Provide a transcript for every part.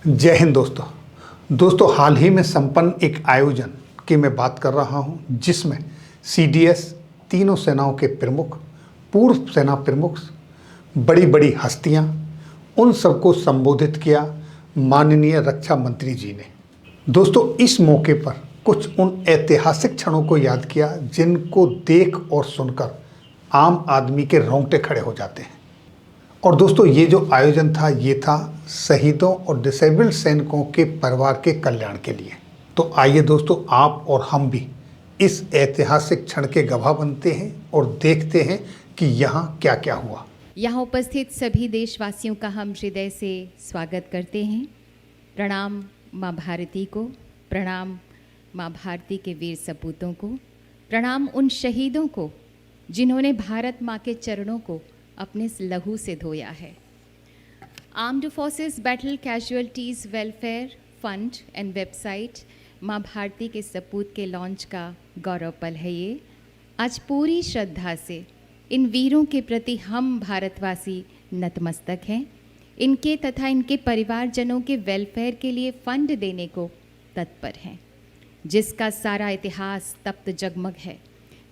जय हिंद दोस्तों हाल ही में संपन्न एक आयोजन की मैं बात कर रहा हूं जिसमें सीडीएस, तीनों सेनाओं के प्रमुख, पूर्व सेना प्रमुख, बड़ी बड़ी हस्तियां, उन सबको संबोधित किया माननीय रक्षा मंत्री जी ने। दोस्तों इस मौके पर कुछ उन ऐतिहासिक क्षणों को याद किया जिनको देख और सुनकर आम आदमी के रोंगटे खड़े हो जाते हैं। और दोस्तों ये जो आयोजन था ये था शहीदों और डिसेबल्ड सैनिकों के परिवार के कल्याण के लिए। तो आइए दोस्तों आप और हम भी इस ऐतिहासिक क्षण के गवाह बनते हैं और देखते हैं कि यहाँ क्या क्या हुआ। यहाँ उपस्थित सभी देशवासियों का हम हृदय से स्वागत करते हैं। प्रणाम माँ भारती को, प्रणाम माँ भारती के वीर सपूतों को, प्रणाम उन शहीदों को जिन्होंने भारत माँ के चरणों को अपने लहू से धोया है। Armed forces battle casualties welfare fund and website माँ भारती के सपूत के लॉन्च का गौरव पल है ये। आज पूरी श्रद्धा से इन वीरों के प्रति हम भारतवासी नतमस्तक हैं। इनके तथा इनके परिवारजनों के वेलफेयर के लिए फंड देने को तत्पर हैं। जिसका सारा इतिहास तप्त जगमग है,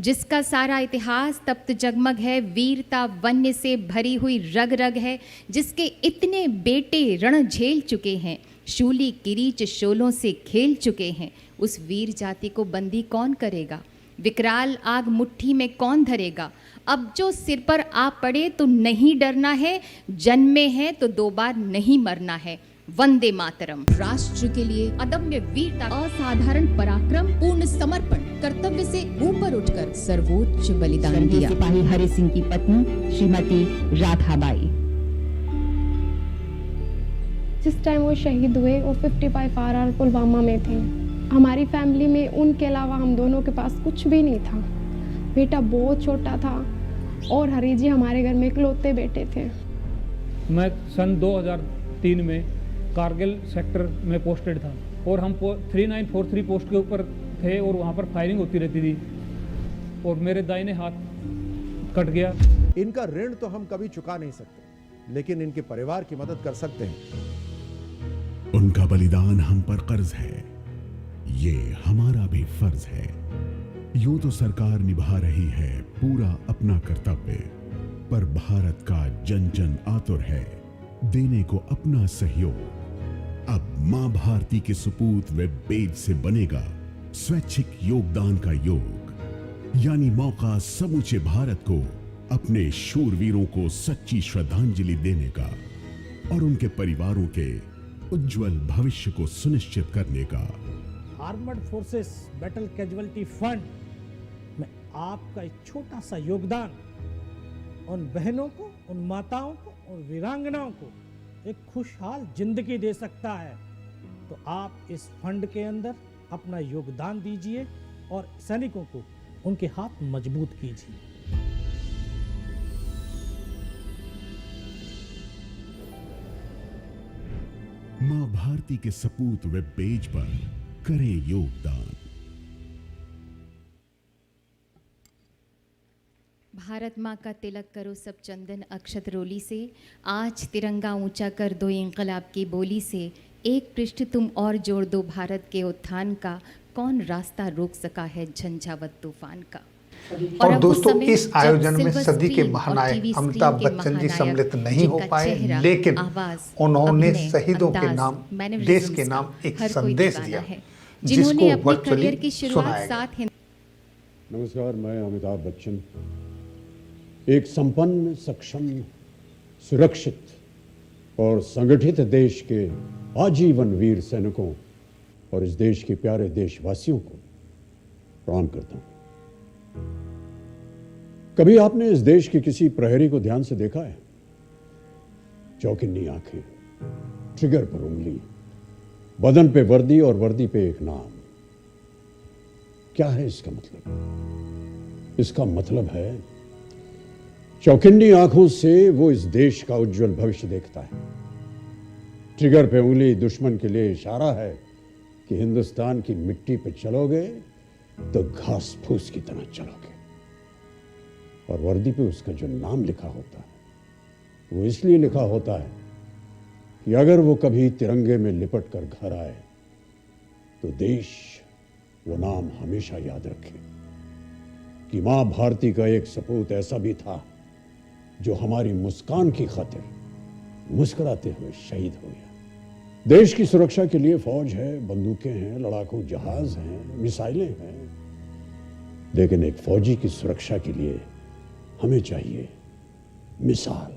जिसका सारा इतिहास तप्त जगमग है, वीरता वन्य से भरी हुई रग रग है, जिसके इतने बेटे रण झेल चुके हैं, शूली किरीच शोलों से खेल चुके हैं, उस वीर जाति को बंदी कौन करेगा? विकराल आग मुट्ठी में कौन धरेगा? अब जो सिर पर आ पड़े तो नहीं डरना है, जन्मे हैं तो दो बार नहीं मरना है। वंदे मातरम। राष्ट्र के लिए अदम्य वीरता, असाधारण पराक्रम, पूर्ण समर्पण, कर्तव्य से ऊपर उठकर सर्वोच्च बलिदान दिया। सिपाही हरि सिंह की पत्नी श्रीमती राधाबाई। जिस टाइम वो शहीद हुए वो 55 RR पुलवामा में थे। हमारी फैमिली में उनके अलावा हम दोनों के पास कुछ भी नहीं था। बेटा बहुत छोटा था और हरि जी हमारे घर में इकलौते बेटे थे। मैं सन 2003 में कारगिल सेक्टर में पोस्टेड था और हम 3943 पोस्ट के ऊपर थे और वहाँ पर फायरिंग होती रहती थी और मेरे दाहिने हाथ कट गया। इनका ऋण तो हम कभी चुका नहीं सकते, लेकिन इनके परिवार की मदद कर सकते हैं। उनका बलिदान हम पर कर्ज है, ये हमारा भी फर्ज है। यूं तो सरकार निभा रही है पूरा अपना कर्तव्य, पर भारत का जन जन आतुर है देने को अपना सहयोग। अब मां भारती के सपूत व बेज से बनेगा स्वैच्छिक योगदान का योग, यानी मौका समूचे भारत को अपने शूरवीरों को सच्ची श्रद्धांजलि देने का और उनके परिवारों के उज्जवल भविष्य को सुनिश्चित करने का। Armoured forces battle casualty fund में आपका एक छोटा सा योगदान उन बहनों को, उन माताओं को और वीरांगनाओं को एक खुशहाल जिंदगी दे सकता है। तो आप इस फंड के अंदर अपना योगदान दीजिए और सैनिकों को उनके हाथ मजबूत कीजिए। मां भारती के सपूत वेब पेज पर करें योगदान। भारत माँ का तिलक करो सब चंदन अक्षत रोली से, आज तिरंगा ऊंचा कर दो इंकलाब की बोली से, एक पृष्ठ तुम और जोड़ दो भारत के उत्थान का, कौन रास्ता रोक सका है झंझावत तूफान का। और दोस्तों इस आयोजन में सदी के महानायक अमिताभ बच्चन जी सम्मिलित नहीं हो पाए, लेकिन उन्होंने शहीदों के नाम, देश के नाम एक संदेश दिया जिन्होंने अपनी करियर की शुरुआत साथ ही। नमस्कार, मैं अमिताभ बच्चन एक संपन्न, सक्षम, सुरक्षित और संगठित देश के आजीवन वीर सैनिकों और इस देश के प्यारे देशवासियों को प्रणाम करता हूं। कभी आपने इस देश के किसी प्रहरी को ध्यान से देखा है? चौकिन्नी आंखें, ट्रिगर पर उंगली, बदन पे वर्दी और वर्दी पे एक नाम। क्या है इसका मतलब? इसका मतलब है चौकिन्नी आंखों से वो इस देश का उज्जवल भविष्य देखता है। ट्रिगर पे उंगली दुश्मन के लिए इशारा है कि हिंदुस्तान की मिट्टी पे चलोगे तो घास फूस की तरह चलोगे। और वर्दी पे उसका जो नाम लिखा होता है वो इसलिए लिखा होता है कि अगर वो कभी तिरंगे में लिपट कर घर आए तो देश वो नाम हमेशा याद रखे कि मां भारती का एक सपूत ऐसा भी था जो हमारी मुस्कान की खातिर मुस्कुराते हुए शहीद हो गया। देश की सुरक्षा के लिए फौज है, बंदूकें हैं, लड़ाकू जहाज हैं, मिसाइलें हैं, लेकिन एक फौजी की सुरक्षा के लिए हमें चाहिए मिसाल,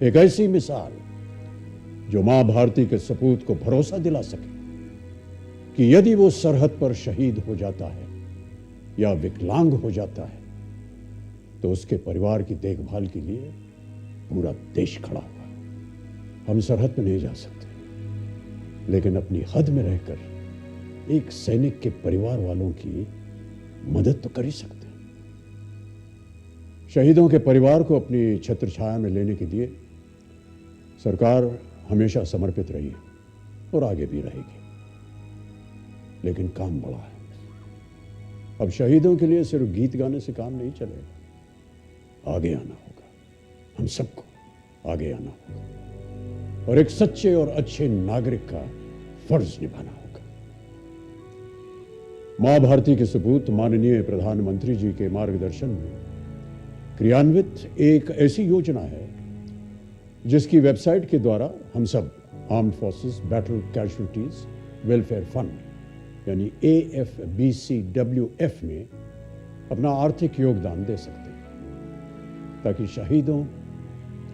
एक ऐसी मिसाल जो मां भारती के सपूत को भरोसा दिला सके कि यदि वो सरहद पर शहीद हो जाता है या विकलांग हो जाता है तो उसके परिवार की देखभाल के लिए पूरा देश खड़ा हुआ। हम सरहद पर नहीं जा सकते, लेकिन अपनी हद में रहकर एक सैनिक के परिवार वालों की मदद तो कर ही सकते हैं। शहीदों के परिवार को अपनी छत्र छाया में लेने के लिए सरकार हमेशा समर्पित रही है और आगे भी रहेगी, लेकिन काम बड़ा है। अब शहीदों के लिए सिर्फ गीत गाने से काम नहीं चलेगा, आगे आना होगा, हम सबको आगे आना होगा और एक सच्चे और अच्छे नागरिक का फर्ज निभाना होगा। मां भारती के सपूत माननीय प्रधानमंत्री जी के मार्गदर्शन में क्रियान्वित एक ऐसी योजना है जिसकी वेबसाइट के द्वारा हम सब armed forces battle casualties welfare fund यानी AFBCWF में अपना आर्थिक योगदान दे सकते हैं, ताकि शहीदों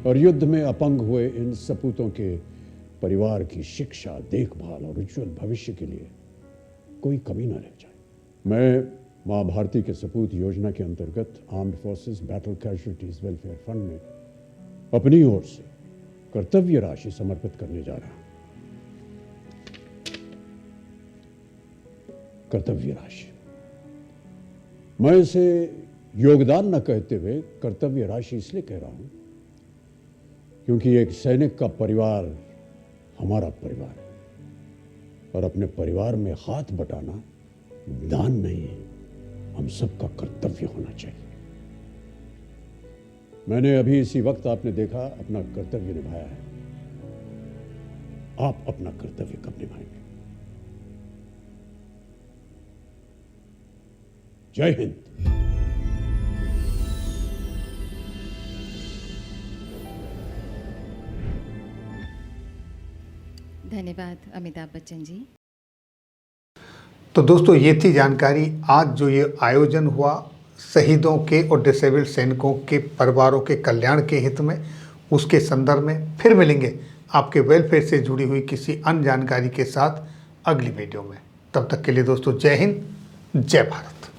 और युद्ध में अपंग हुए इन सपूतों के परिवार की शिक्षा, देखभाल और उज्जवल भविष्य के लिए कोई कमी न रह जाए। मैं मां भारती के सपूत योजना के अंतर्गत armed forces battle casualties welfare fund में अपनी ओर से कर्तव्य राशि समर्पित करने जा रहा हूं। कर्तव्य राशि, मैं इसे योगदान न कहते हुए कर्तव्य राशि इसलिए कह रहा हूं क्योंकि एक सैनिक का परिवार हमारा परिवार है और अपने परिवार में हाथ बटाना दान नहीं है, हम सबका कर्तव्य होना चाहिए। मैंने अभी इसी वक्त आपने देखा अपना कर्तव्य निभाया है, आप अपना कर्तव्य कब निभाएंगे? जय हिंद। धन्यवाद अमिताभ बच्चन जी। तो दोस्तों, ये थी जानकारी आज जो ये आयोजन हुआ शहीदों के और डिसेबल्ड सैनिकों के परिवारों के कल्याण के हित में, उसके संदर्भ में। फिर मिलेंगे आपके वेलफेयर से जुड़ी हुई किसी अन्य जानकारी के साथ अगली वीडियो में। तब तक के लिए दोस्तों, जय हिंद, जय भारत।